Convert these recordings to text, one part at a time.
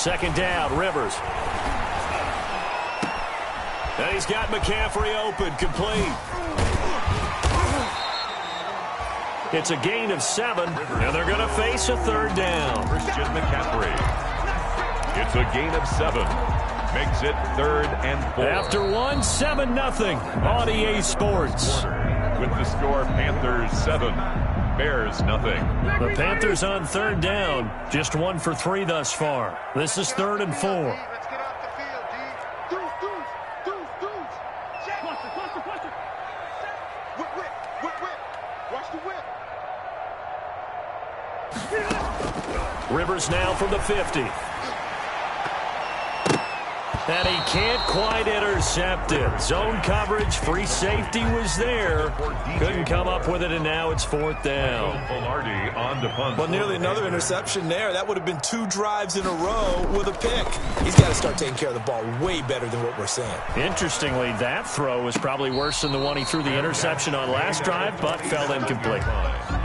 Second down, Rivers. And he's got McCaffrey open, complete. It's a gain of 7, and they're going to face a third down. Christian McCaffrey. It's a gain of 7. Makes it 3rd and 4. After 1, 7-0 on EA Sports. With the score, Panthers 7, Bears nothing. The Panthers on third down. Just 1 for 3 thus far. This is 3rd and 4. Rivers now from the 50. And he can't quite intercept it. Zone coverage, free safety was there. Couldn't come up with it, and now it's 4th down. Well, nearly another interception there. That would have been 2 drives in a row with a pick. He's got to start taking care of the ball way better than what we're seeing. Interestingly, that throw was probably worse than the one he threw the interception on last drive, but fell incomplete.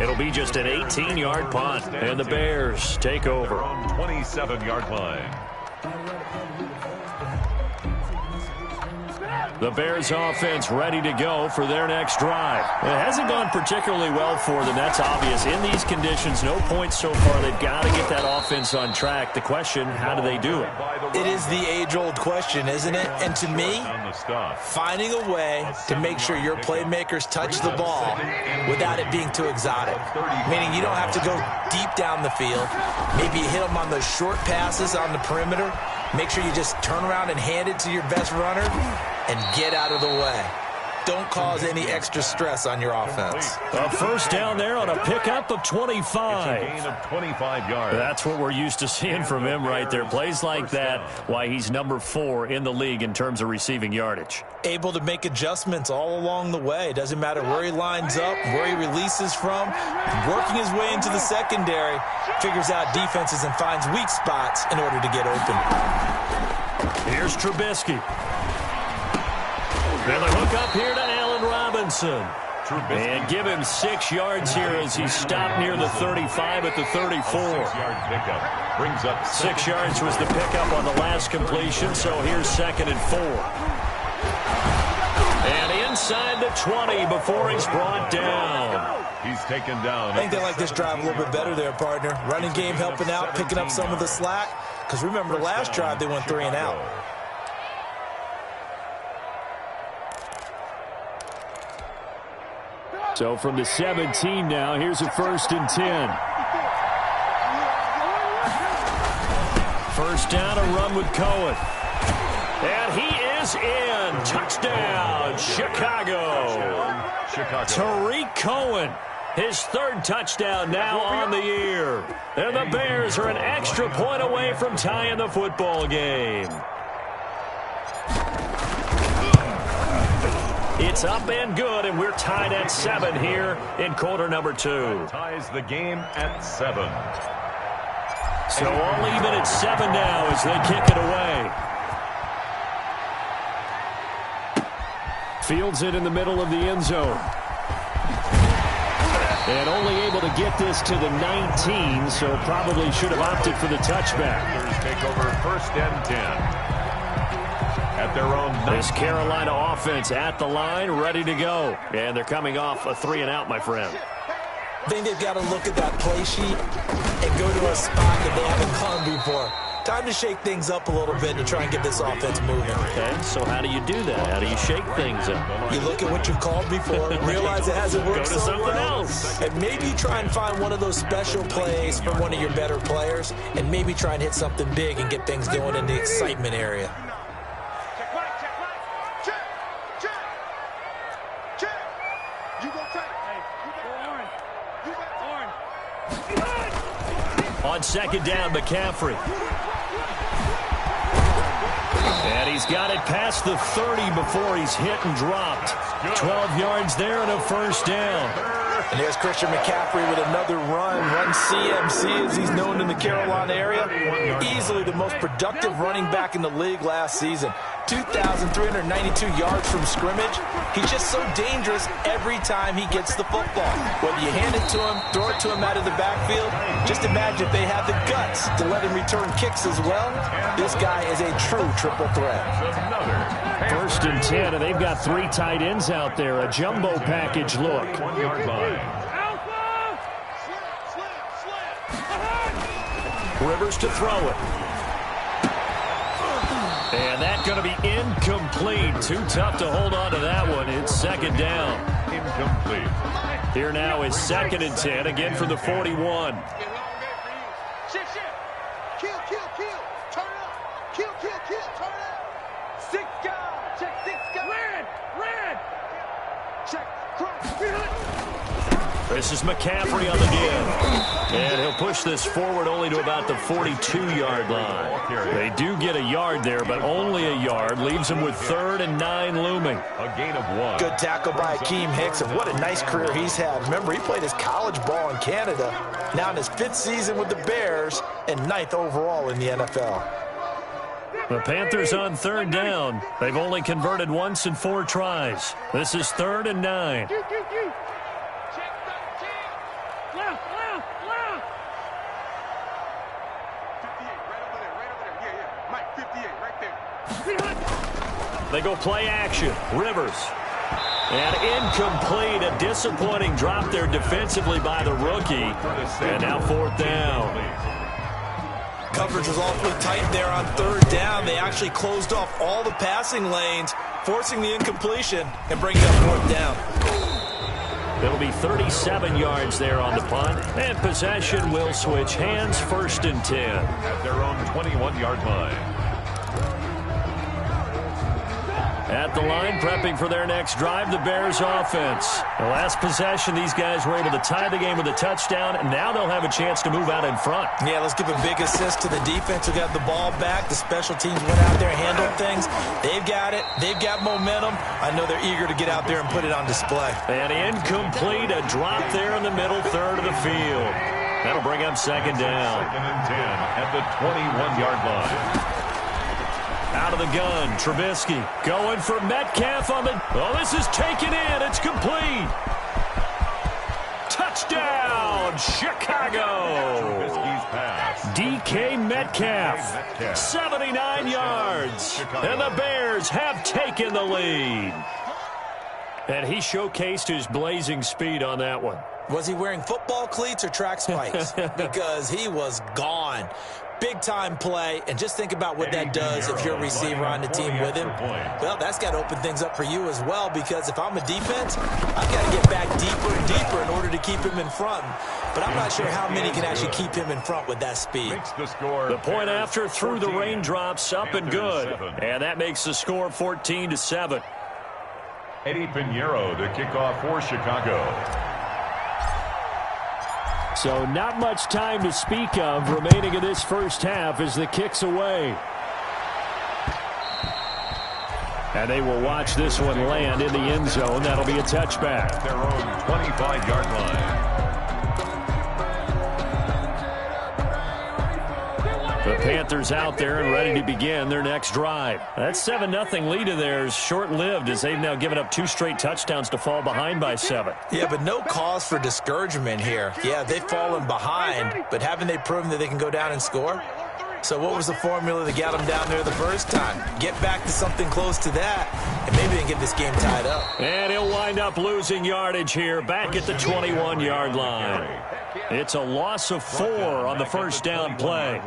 It'll be just an 18-yard punt, and the Bears take over. 27-yard line. The Bears offense ready to go for their next drive. It hasn't gone particularly well for them. That's obvious. In these conditions, no points so far. They've got to get that offense on track. The question, how do they do it? It is the age-old question, isn't it? And to me, finding a way to make sure your playmakers touch the ball without it being too exotic. Meaning you don't have to go deep down the field. Maybe you hit them on those short passes on the perimeter. Make sure you just turn around and hand it to your best runner and get out of the way. Don't cause any extra stress on your offense. A first down there on a pickup of 25. It's a gain of 25 yards. That's what we're used to seeing from him right there. Plays like that, why he's number 4 in the league in terms of receiving yardage. Able to make adjustments all along the way. Doesn't matter where he lines up, where he releases from. Working his way into the secondary, figures out defenses and finds weak spots in order to get open. Here's Trubisky. And the hook up here to Allen Robinson. And give him 6 yards here as he stopped near the 35 at the 34. 6-yard pickup. Brings up 6 yards was the pickup on the last completion, so here's 2nd and 4. And inside the 20 before he's brought down. He's taken down. I think they like this drive a little bit better there, partner. Running game helping out, picking up some of the slack. Because remember, the last drive they went 3 and out. So from the 17 now, here's a 1st and 10. First down, a run with Cohen. And he is in. Touchdown, Chicago. Tariq Cohen, his 3rd touchdown now on the year. And the Bears are an extra point away from tying the football game. It's up and good, and we're tied at 7 here in quarter number 2. Ties the game at 7. So all even at 7 now as they kick it away. Fields it in the middle of the end zone. And only able to get this to the 19, so probably should have opted for the touchback. Take over 1st and 10. At their own 19. This Carolina offense at the line, ready to go. And they're coming off a 3 and out, my friend. I think they've got to look at that play sheet and go to a spot that they haven't gone before. Time to shake things up a little bit to try and get this offense moving. Okay, so how do you do that? How do you shake things up? You look at what you've called before, realize it hasn't worked Go to so something well, else. and maybe try and find one of those special plays from one of your better players, and maybe try and hit something big and get things going in the excitement area. On 2nd down, McCaffrey. And he's got it past the 30 before he's hit and dropped. 12 yards there and a 1st down. And there's Christian McCaffrey with another run CMC as he's known in the Carolina area. Easily the most productive running back in the league last season. 2,392 yards from scrimmage. He's just so dangerous every time he gets the football. Whether you hand it to him, throw it to him out of the backfield, just imagine if they have the guts to let him return kicks as well. This guy is a true triple threat. 1st and 10, and they've got 3 tight ends out there. A jumbo package look. 1 yard line. Rivers to throw it. And that's going to be incomplete. Too tough to hold on to that one. It's 2nd down. Incomplete. Here now is 2nd and 10, again from the 41. This is McCaffrey on the give. And he'll push this forward only to about the 42-yard line. They do get a yard there, but only a yard. Leaves them with 3rd and 9 looming. A gain of 1. Good tackle by Akeem Hicks, and what a nice career he's had. Remember, he played his college ball in Canada, now in his 5th season with the Bears, and 9th overall in the NFL. The Panthers on 3rd down. They've only converted once in 4 tries. This is 3rd and 9. They go play action. Rivers. And incomplete. A disappointing drop there defensively by the rookie. And now 4th down. Coverage was awfully tight there on 3rd down. They actually closed off all the passing lanes, forcing the incompletion and bringing up 4th down. It'll be 37 yards there on the punt. And possession will switch hands. 1st and 10. At their own 21-yard line. At the line, prepping for their next drive, the Bears offense. The last possession, these guys were able to tie the game with a touchdown, and now they'll have a chance to move out in front. Yeah, let's give a big assist to the defense who got the ball back. The special teams went out there and handled things. They've got it. They've got momentum. I know they're eager to get out there and put it on display. And incomplete, a drop there in the middle third of the field. That'll bring up 2nd down. 2nd and 10 at the 21-yard line. Out of the gun, Trubisky going for Metcalf on the... Oh, this is taken in. It's complete. Touchdown, Chicago. Trubisky's pass. DK Metcalf, 79 yards. And the Bears have taken the lead. And he showcased his blazing speed on that one. Was he wearing football cleats or track spikes? Because he was gone. Big-time play, and just think about what that does if you're a receiver on the team with him. Well, that's got to open things up for you as well, because if I'm a defense, I've got to get back deeper and deeper in order to keep him in front. But I'm not sure how many can actually keep him in front with that speed. The point after through the raindrops, up and good. And that makes the score 14-7. Eddie Pinheiro to kick off for Chicago. So not much time to speak of remaining in this first half as the kick's away. And they will watch this one land in the end zone. That'll be a touchback. Their own 25-yard line. The Panthers out there and ready to begin their next drive. That 7-0 lead of theirs short-lived as they've now given up 2 straight touchdowns to fall behind by 7. Yeah, but no cause for discouragement here. Yeah, they've fallen behind, but haven't they proven that they can go down and score? So what was the formula that got them down there the first time? Get back to something close to that, and maybe they can get this game tied up. And he'll wind up losing yardage here back at the 21-yard line. It's a loss of 4 on the first down play.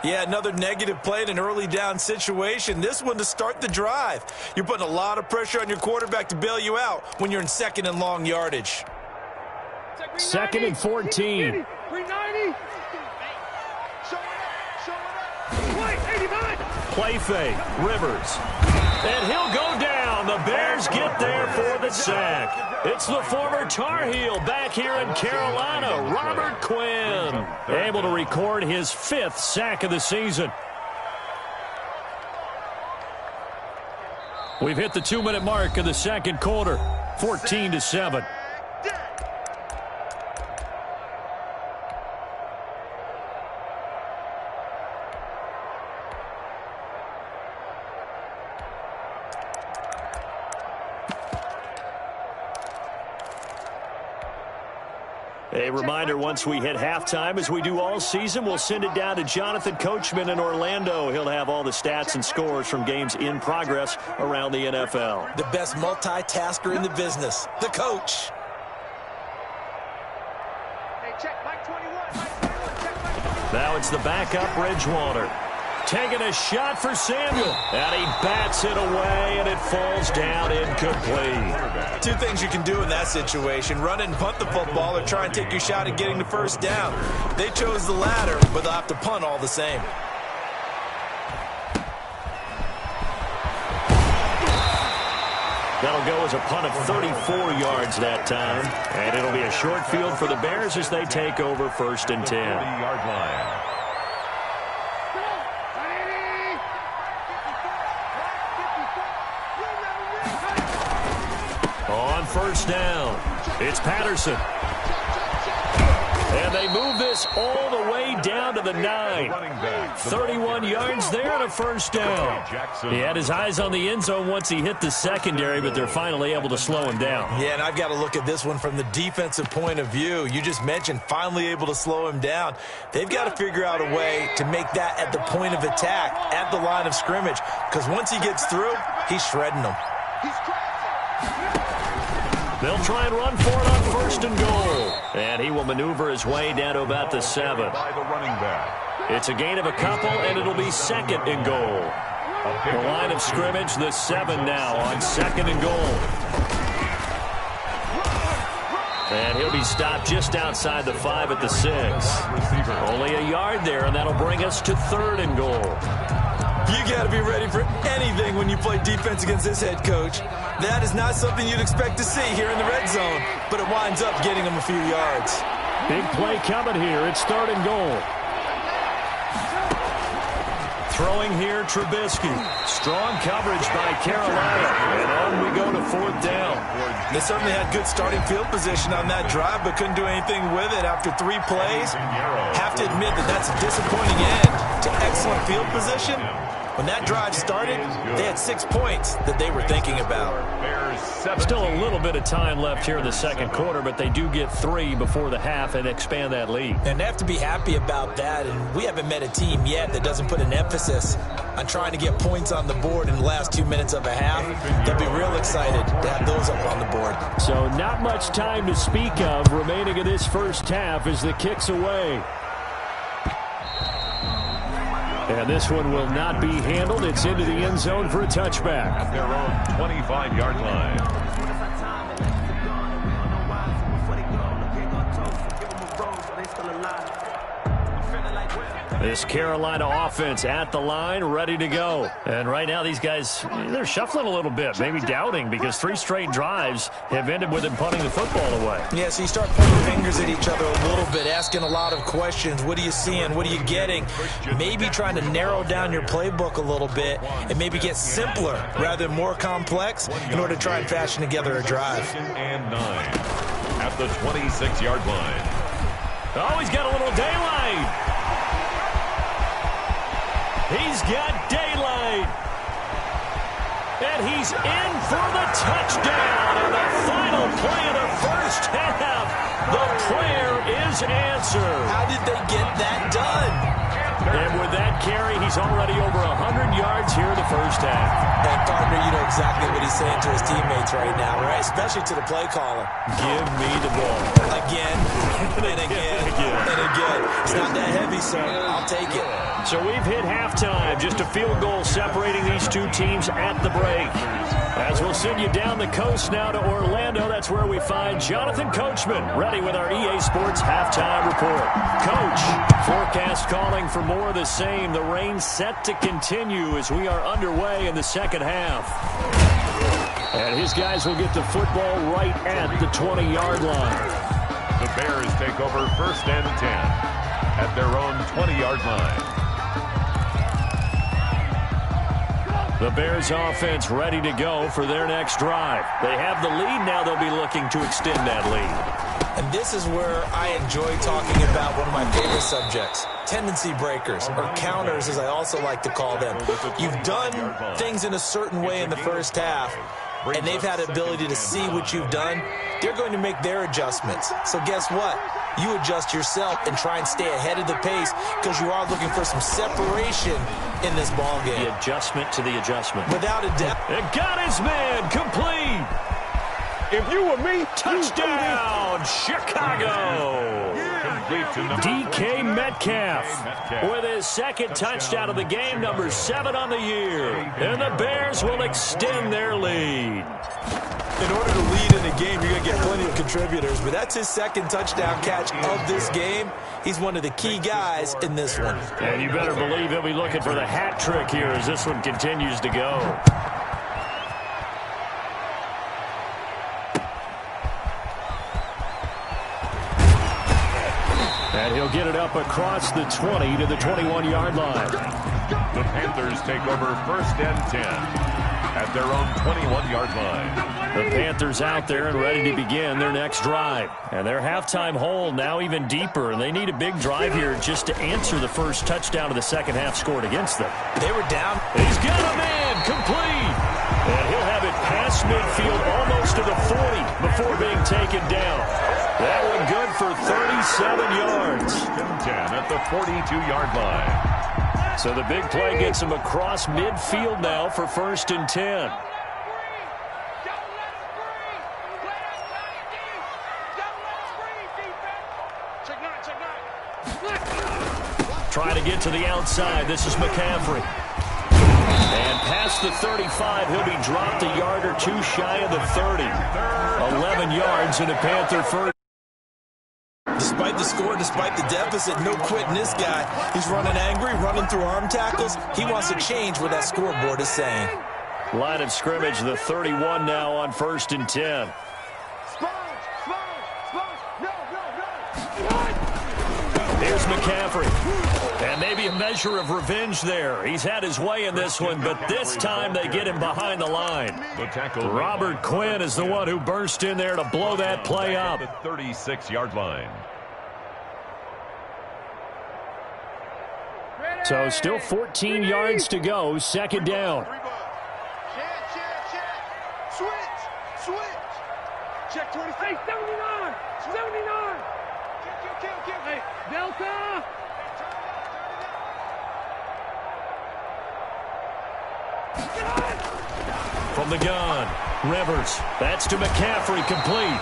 Yeah, another negative play in an early down situation. This one to start the drive. You're putting a lot of pressure on your quarterback to bail you out when you're in 2nd and long yardage. 2nd and 14. Play fake. Rivers. And he'll go down. The Bears get there for the sack. It's the former Tar Heel back here in Carolina, Robert Quinn, able to record his 5th sack of the season. We've hit the 2-minute mark of the second quarter, 14-7. A reminder, once we hit halftime, as we do all season, we'll send it down to Jonathan Coachman in Orlando. He'll have all the stats and scores from games in progress around the NFL. The best multitasker in the business, the coach. Now it's the backup, Bridgewater. Taking a shot for Samuel. And he bats it away, and it falls down incomplete. Two things you can do in that situation: run and punt the football, or try and take your shot at getting the first down. They chose the latter, but they'll have to punt all the same. That'll go as a punt of 34 yards that time. And it'll be a short field for the Bears as they take over 1st and 10. 40-yard line. On 1st down, it's Patterson. And they move this all the way down to the 9. 31 yards there and a 1st down. He had his eyes on the end zone once he hit the secondary, but they're finally able to slow him down. Yeah, and I've got to look at this one from the defensive point of view. You just mentioned finally able to slow him down. They've got to figure out a way to make that at the point of attack, at the line of scrimmage, because once he gets through, he's shredding them. They'll try and run for it on 1st and goal. And he will maneuver his way down to about the 7. By the running back. It's a gain of a couple, and it'll be 2nd and goal. The line of scrimmage, the 7 now on 2nd and goal. And he'll be stopped just outside the 5 at the 6. Only a yard there, and that'll bring us to 3rd and goal. You got to be ready for anything when you play defense against this head coach. That is not something you'd expect to see here in the red zone, but it winds up getting him a few yards. Big play coming here. It's 3rd and goal. Throwing here, Trubisky. Strong coverage by Carolina. And on we go to 4th down. They certainly had good starting field position on that drive, but couldn't do anything with it after 3 plays. Have to admit that that's a disappointing end to excellent field position. When that drive started, they had 6 points that they were thinking about. Still a little bit of time left here in the 2nd quarter, but they do get 3 before the half and expand that lead. And they have to be happy about that, and we haven't met a team yet that doesn't put an emphasis on trying to get points on the board in the last 2 minutes of a half. They'll be real excited to have those up on the board. So not much time to speak of remaining in this first half as the kick's away. And this one will not be handled. It's into the end zone for a touchback. At their own 25-yard line. This Carolina offense at the line, ready to go. And right now these guys, they're shuffling a little bit, maybe doubting, because 3 straight drives have ended with them punting the football away. Yeah, so you start pointing fingers at each other a little bit, asking a lot of questions. What are you seeing? What are you getting? Maybe trying to narrow down your playbook a little bit and maybe get simpler rather than more complex in order to try and fashion together a drive. 2nd and 9 at the 26-yard line. Oh, he's got a little daylight. He's got daylight. And he's in for the touchdown. And the final play of the first half. The prayer is answered. How did they get that done? And with that carry, he's already over 100 yards here in the first half. And, partner, you know exactly what he's saying to his teammates right now, right? Especially to the play caller. Give me the ball. Again, and again, and again. It's not that heavy, sir. I'll take it. So we've hit halftime. Just a field goal separating these two teams at the break. As we'll send you down the coast now to Orlando, that's where we find Jonathan Coachman, ready with our EA Sports halftime report. Coach, forecast calling for more of the same. The rain set to continue as we are underway in the second half. And his guys will get the football right at the 20-yard line. The Bears take over 1st and 10 at their own 20-yard line. The Bears offense ready to go for their next drive. They have the lead now. They'll be looking to extend that lead. And this is where I enjoy talking about one of my favorite subjects, tendency breakers, or counters as I also like to call them. You've done things in a certain way in the first half, and they've had the ability to see what you've done. They're going to make their adjustments. So guess what? you adjust yourself and try and stay ahead of the pace because you are looking for some separation in this ball game. The adjustment to the adjustment. Without a doubt. And got his man complete. If you were me, touchdown, Chicago. DK Metcalf with his second touchdown of the game, number 7 on the year. And the Bears will extend their lead. In order to lead in a game, you're going to get plenty of contributors, but that's his second touchdown catch of this game. He's one of the key guys in this one. And you better believe he'll be looking for the hat trick here as this one continues to go. And he'll get it up across the 20 to the 21-yard line. The Panthers take over 1st and 10 at their own 21-yard line. The Panthers out there and ready to begin their next drive. And their halftime hole now even deeper, and they need a big drive here just to answer the first touchdown of the second half scored against them. They were down. He's got a man complete. And he'll have it past midfield almost to the 40 before being taken down. That one good for 37 yards. 10 at the 42-yard line. So the big play gets him across midfield now for 1st and 10. Trying to get to the outside. This is McCaffrey. And past the 35, he'll be dropped a yard or two shy of the 30. 11 yards and a Panther first. Despite the score, despite the deficit, no quitting this guy. He's running angry, running through arm tackles. He wants to change what that scoreboard is saying. Line of scrimmage, the 31 now on 1st and 10. Here's McCaffrey. And maybe a measure of revenge there. He's had his way in this one, but this time they get him behind the line. Robert Quinn is the one who burst in there to blow that play up. The 36-yard line. So still 14 yards to go, 2nd down. Switch. Check 20. Hey, 79. Hey, Delta. From the gun, Rivers. That's to McCaffrey, complete.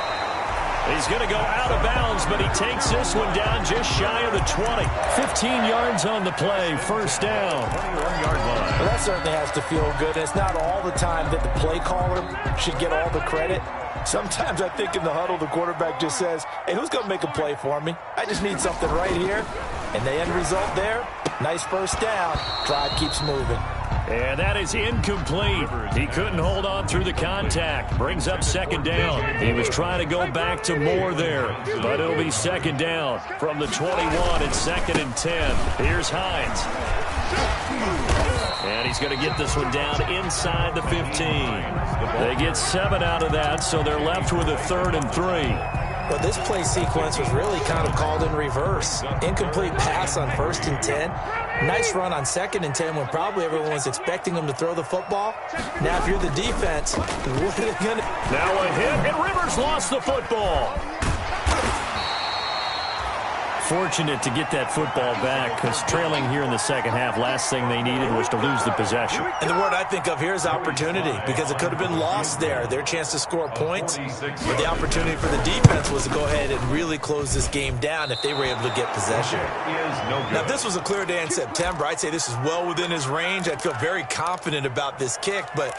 He's going to go out of bounds, but he takes this one down just shy of the 20. 15 yards on the play, 1st down. 21-yard line. Well, that certainly has to feel good. It's not all the time that the play caller should get all the credit. Sometimes I think in the huddle, the quarterback just says, hey, who's going to make a play for me? I just need something right here. And the end result there, nice 1st down. Drive keeps moving. And that is incomplete. He couldn't hold on through the contact. Brings up 2nd down. He was trying to go back to Moore there, but it'll be 2nd down from the 21 and 2nd and 10. Here's Hines. And he's going to get this one down inside the 15. They get 7 out of that, so they're left with a 3rd and 3. Well, this play sequence was really kind of called in reverse. Incomplete pass on 1st and 10. Nice run on 2nd and 10 when probably everyone was expecting them to throw the football. Now, if you're the defense, what are they going to... Now a hit, and Rivers lost the football. Fortunate to get that football back because trailing here in the second half, last thing they needed was to lose the possession. And the word I think of here is opportunity because it could have been lost there. Their chance to score points, but the opportunity for the defense was to go ahead and really close this game down if they were able to get possession. Now, if this was a clear day in September, I'd say this is well within his range. I'd feel very confident about this kick, but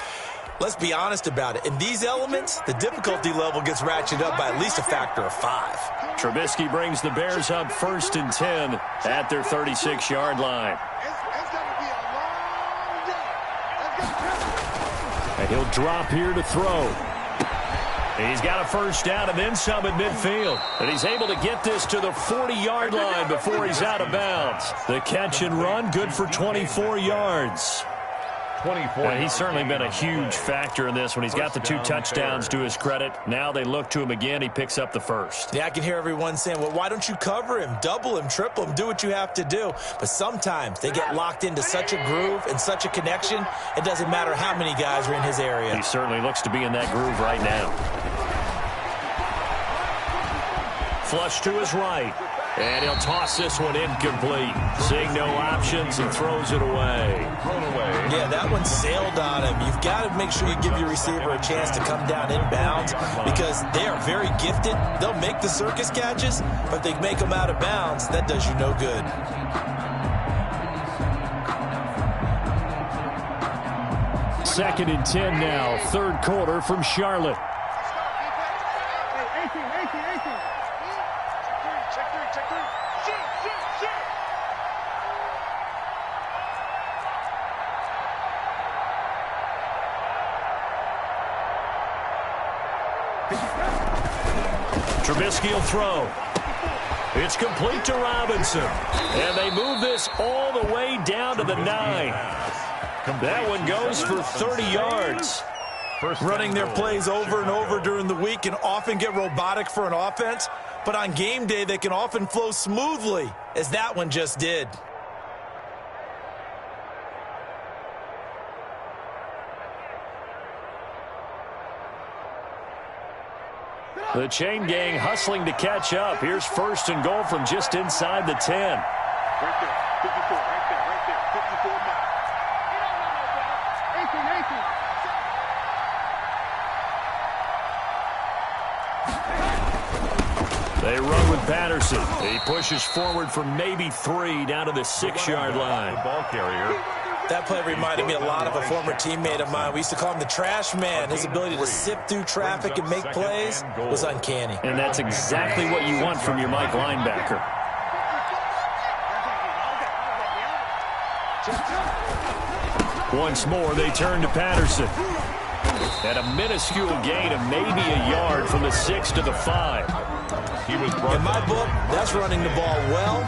let's be honest about it. In these elements, the difficulty level gets ratcheted up by at least a factor of 5. Trubisky brings the Bears up 1st and 10 at their 36-yard line. And he'll drop here to throw. He's got a 1st down and then some at midfield. And he's able to get this to the 40-yard line before he's out of bounds. The catch and run, good for 24 yards. 24. He's certainly been a huge factor in this when he's got the 2 touchdowns to his credit. Now they look to him again. He picks up the 1st. Yeah, I can hear everyone saying, well, why don't you cover him, double him, triple him, do what you have to do. But sometimes they get locked into such a groove and such a connection, it doesn't matter how many guys are in his area. He certainly looks to be in that groove right now. Flush to his right. And he'll toss this one incomplete. Seeing no options and throws it away. Yeah, that one sailed on him. You've got to make sure you give your receiver a chance to come down inbounds because they are very gifted. They'll make the circus catches, but if they make them out of bounds, that does you no good. Second and 10 now, third quarter from Charlotte. Trubisky will throw. It's complete to Robinson. And they move this all the way down to the 9. That one goes for 30 yards. Running their plays over and over during the week can often get robotic for an offense, but on game day they can often flow smoothly, as that one just did. The chain gang hustling to catch up. Here's first and goal from just inside the 10. Right there, 54, right there, 54 miles. 18. They run with Patterson. He pushes forward for maybe 3 down to the 6-yard line. The ball carrier. That play reminded me a lot of a former teammate of mine. We used to call him the trash man. His ability to sift through traffic and make plays was uncanny. And that's exactly what you want from your Mike linebacker. Once more, they turn to Patterson. At a minuscule gain of maybe a yard from the 6 to the 5. In my book, that's running the ball well,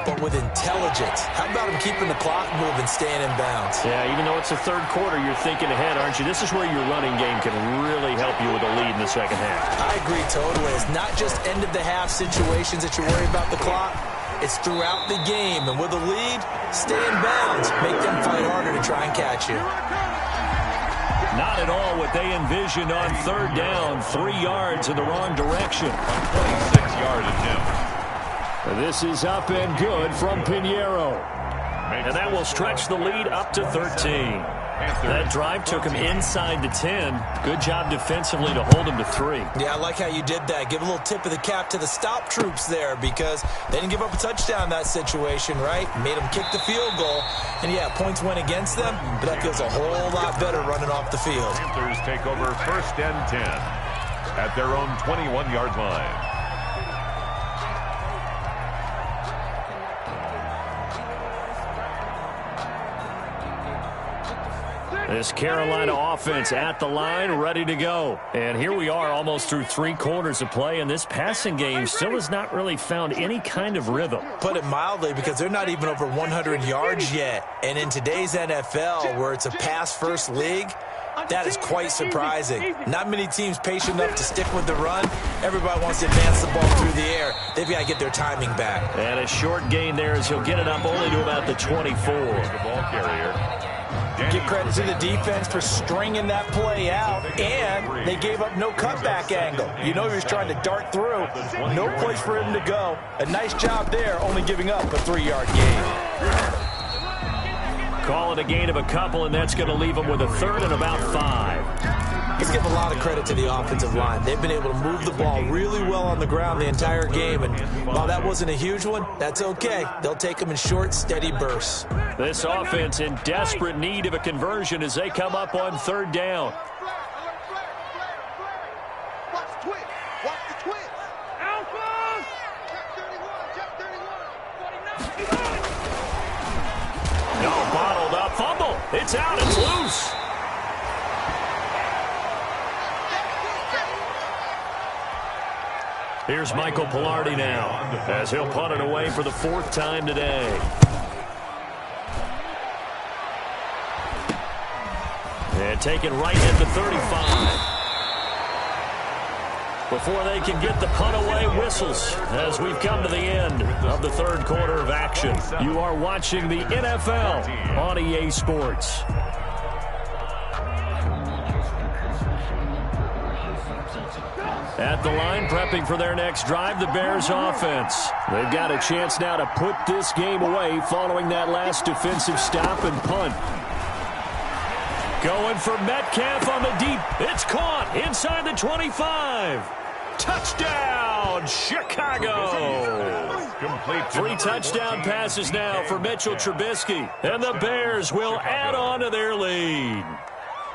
but with intelligence. How about him keeping the clock moving, staying in bounds? Yeah, even though it's the third quarter, you're thinking ahead, aren't you? This is where your running game can really help you with a lead in the second half. I agree totally. It's not just end-of-the-half situations that you worry about the clock. It's throughout the game. And with a lead, stay in bounds. Make them fight harder to try and catch you. Not at all what they envisioned on third down. 3 yards in the wrong direction. 26-yard attempt. This is up and good from Pinheiro. And that will stretch the lead up to 13. That drive took him inside the 10. Good job defensively to hold him to 3. Yeah, I like how you did that. Give a little tip of the cap to the stop troops there because they didn't give up a touchdown in that situation, right? Made them kick the field goal. And, yeah, points went against them, but that feels a whole lot better running off the field. Panthers take over first and 10 at their own 21-yard line. This Carolina offense at the line, ready to go. And here we are almost through 3 quarters of play, and this passing game still has not really found any kind of rhythm. Put it mildly, because they're not even over 100 yards yet. And in today's NFL, where it's a pass-first league, that is quite surprising. Not many teams patient enough to stick with the run. Everybody wants to advance the ball through the air. They've got to get their timing back. And a short gain there as he'll get it up only to about the 24. The ball carrier. Give credit to the defense for stringing that play out, and they gave up no cutback angle. You know he was trying to dart through. No place for him to go. A nice job there, only giving up a 3-yard gain. Call it a gain of a couple, and that's going to leave him with a third and about 5. Let's give a lot of credit to the offensive line. They've been able to move the ball really well on the ground the entire game, and while that wasn't a huge one, that's okay. They'll take them in short, steady bursts. This offense in desperate need of a conversion as they come up on third down. Watch the twist. Watch the twist. Alpha! Check 31. 49. No, bottled up. Fumble. It's out. It's loose. Here's Michael Pilardi now as he'll punt it away for the 4th time today. And taken right at the 35. Before they can get the punt away, whistles as we've come to the end of the third quarter of action. You are watching the NFL on EA Sports. At the line, prepping for their next drive, the Bears offense. They've got a chance now to put this game away following that last defensive stop and punt. Going for Metcalf on the deep. It's caught inside the 25. Touchdown, Chicago. 3 touchdown passes now for Mitchell Trubisky. And the Bears will add on to their lead.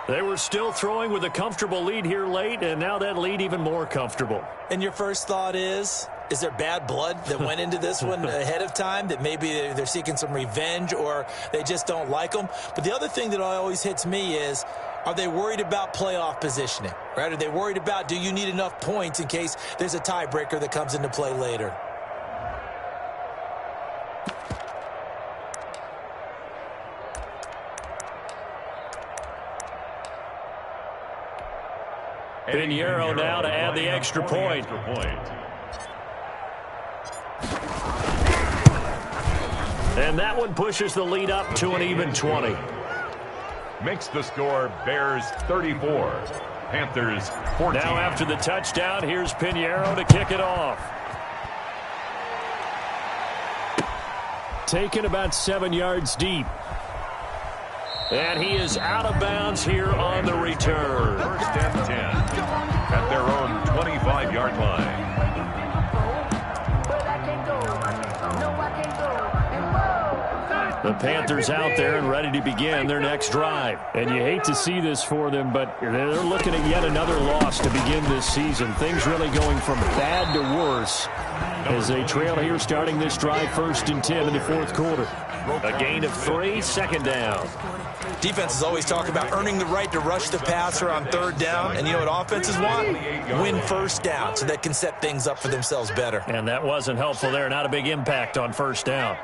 They were still throwing with a comfortable lead here late, and now that lead even more comfortable. And your first thought is there bad blood that went into this one ahead of time, that maybe they're seeking some revenge or they just don't like them? But the other thing that always hits me is, are they worried about playoff positioning? Right? Are they worried about, do you need enough points in case there's a tiebreaker that comes into play later? Pinheiro now to add the extra point. And that one pushes the lead up to an even 20. Makes the score Bears 34, Panthers 14. Now after the touchdown, here's Pinheiro to kick it off. Taken about 7 yards deep. And he is out of bounds here on the return. First and 10 at their own 25-yard line. The Panthers out there and ready to begin their next drive. And you hate to see this for them, but they're looking at yet another loss to begin this season. Things really going from bad to worse as they trail here starting this drive 1st and 10 in the 4th quarter. A gain of 3, 2nd down. Defenses always talk about earning the right to rush the passer on 3rd down. And you know what offenses want? Win 1st down so they can set things up for themselves better. And that wasn't helpful there. Not a big impact on 1st down.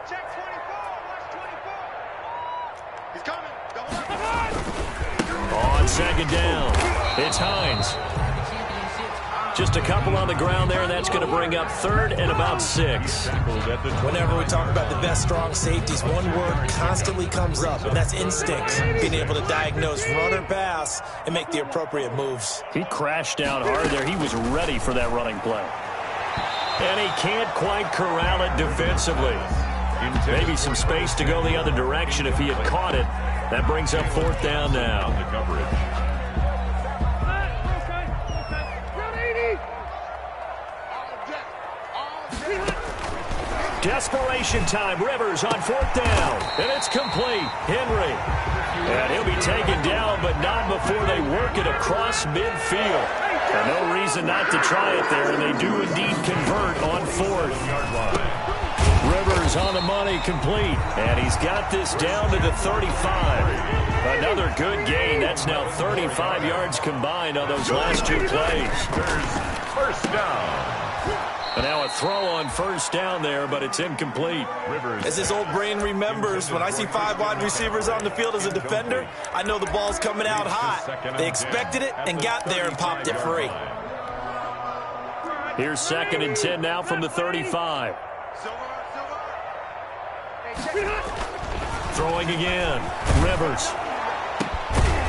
On 2nd down, it's Hines. Just a couple on the ground there, and that's going to bring up 3rd and about 6. Whenever we talk about the best strong safeties, one word constantly comes up, and that's instinct. Being able to diagnose run or pass and make the appropriate moves. He crashed down hard there. He was ready for that running play. And he can't quite corral it defensively. Maybe some space to go the other direction if he had caught it. That brings up 4th down now. Desperation time. Rivers on 4th down. And it's complete. Henry. And he'll be taken down, but not before they work it across midfield. And no reason not to try it there, and they do indeed convert on 4th. Rivers on the money, complete. And he's got this down to the 35. Another good gain. That's now 35 yards combined on those last 2 plays. First down. And now a throw on 1st down there, but it's incomplete. Rivers. As his old brain remembers, when I see 5 wide receivers on the field as a defender, I know the ball's coming out hot. They expected it and got there and popped it free. Here's 2nd and 10 now from the 35. Throwing again. Rivers.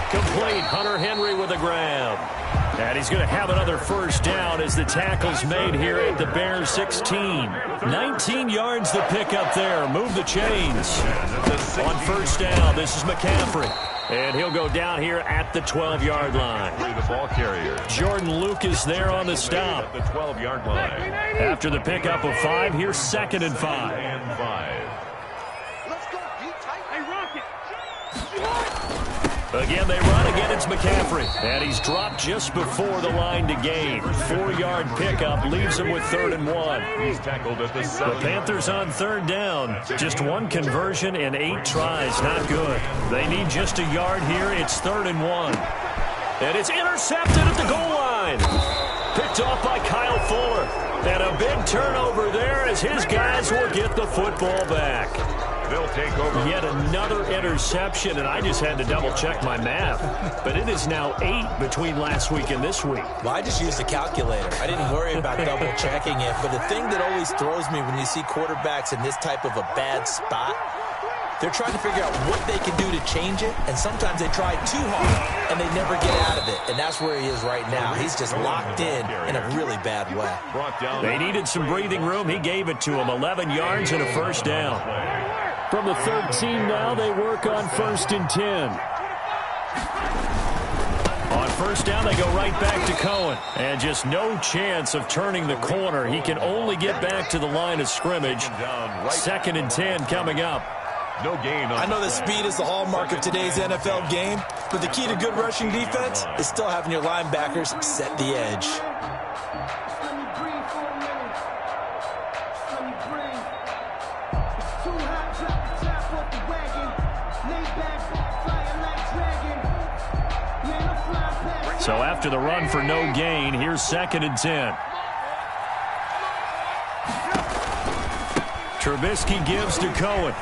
Complete. Hunter Henry with a grab. And he's going to have another 1st down as the tackle's made here at the Bears 16. 19 yards to pick up there. Move the chains. On 1st down, this is McCaffrey. And he'll go down here at the 12-yard line. The ball carrier. Jordan Lucas there on the stop. At the 12-yard line. After the pickup of 5, here's 2nd and 5. And 5. Again, they run. Again, it's McCaffrey. And he's dropped just before the line to gain. 4-yard pickup leaves him with 3rd and 1. He's tackled at the 7. The Panthers on 3rd down. Just 1 conversion in 8 tries. Not good. They need just a yard here. It's 3rd and 1. And it's intercepted at the goal line. Picked off by Kyle Fuller. And a big turnover there as his guys will get the football back. They'll take over. Yet another interception, and I just had to double-check my math. But it is now 8 between last week and this week. Well, I just used a calculator. I didn't worry about double-checking it. But the thing that always throws me when you see quarterbacks in this type of a bad spot, They're trying to figure out what they can do to change it, and sometimes they try too hard, and they never get out of it. And that's where he is right now. He's just locked in a really bad way. They needed some breathing room. He gave it to him. 11 yards and a first down. From the 13 now, they work on 1st and 10. On first down, they go right back to Cohen. And just no chance of turning the corner. He can only get back to the line of scrimmage. 2nd and 10 coming up. No gain. I know that speed is the hallmark of today's NFL game, but the key to good rushing defense is still having your linebackers set the edge. So after the run for no gain, here's 2nd and 10. Trubisky gives to Cohen.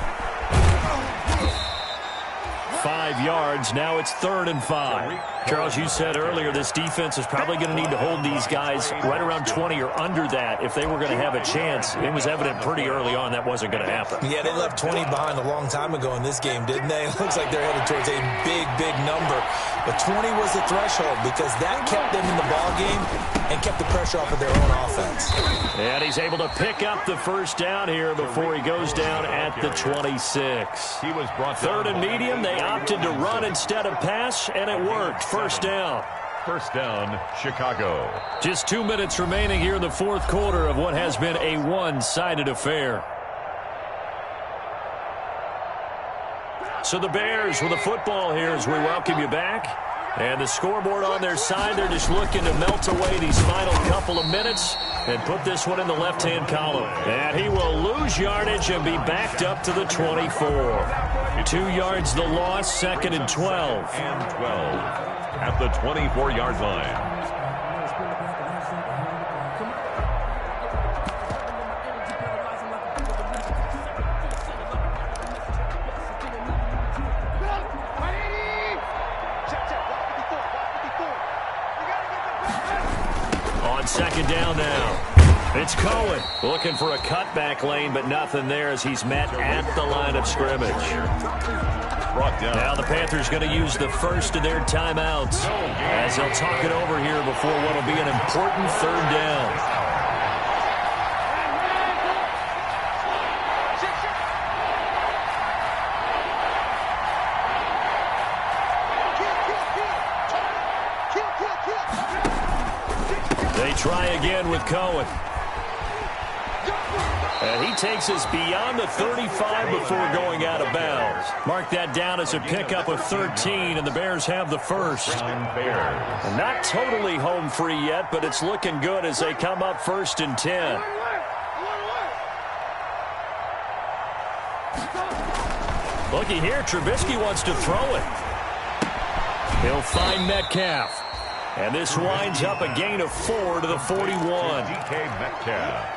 5 yards. Now it's 3rd and 5. Charles, you said earlier this defense is probably going to need to hold these guys right around 20 or under that if they were going to have a chance. It was evident pretty early on that wasn't going to happen. Yeah, they left 20 behind a long time ago in this game, didn't they? It looks like they're headed towards a big, big number. But 20 was the threshold because that kept them in the ball game and kept the pressure off of their own offense. And he's able to pick up the first down here before he goes down at the 26. He was brought 3rd and medium. They opted to run instead of pass, and it worked. First down. First down, Chicago. Just 2 minutes remaining here in the 4th quarter of what has been a one-sided affair. So the Bears with the football here as we welcome you back. And the scoreboard on their side, they're just looking to melt away these final couple of minutes and put this one in the left-hand column. And he will lose yardage and be backed up to the 24. 2 yards the loss, 2nd and 12. And 12 at the 24-yard line. On 2nd down now. It's Cohen looking for a cutback lane, but nothing there as he's met at the line of scrimmage. Now the Panthers going to use the first of their timeouts as they'll talk it over here before what will be an important 3rd down. They try again with Cohen. And he takes us beyond the 35 before going out of bounds. Mark that down as a pickup of 13, and the Bears have the first. And not totally home free yet, but it's looking good as they come up 1st and 10. Looky here, Trubisky wants to throw it. He'll find Metcalf. And this winds up a gain of 4 to the 41. DK Metcalf.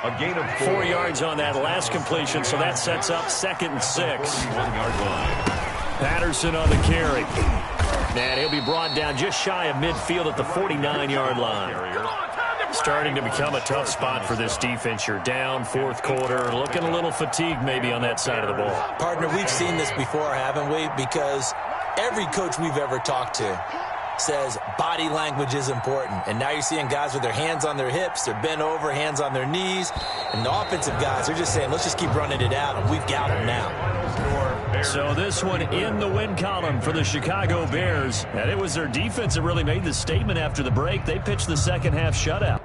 A gain of 4 yards on that last completion, so that sets up 2nd and 6. 1-yard line. Patterson on the carry. And he'll be brought down just shy of midfield at the 49-yard line. Starting to become a tough spot for this defense. You're down 4th quarter, looking a little fatigued maybe on that side of the ball. Partner, we've seen this before, haven't we? Because every coach we've ever talked to says body language is important. And now you're seeing guys with their hands on their hips, they're bent over, hands on their knees. And the offensive guys are just saying, let's just keep running it out, and we've got them now. So this one in the win column for the Chicago Bears. And it was their defense that really made the statement after the break. They pitched the second half shutout.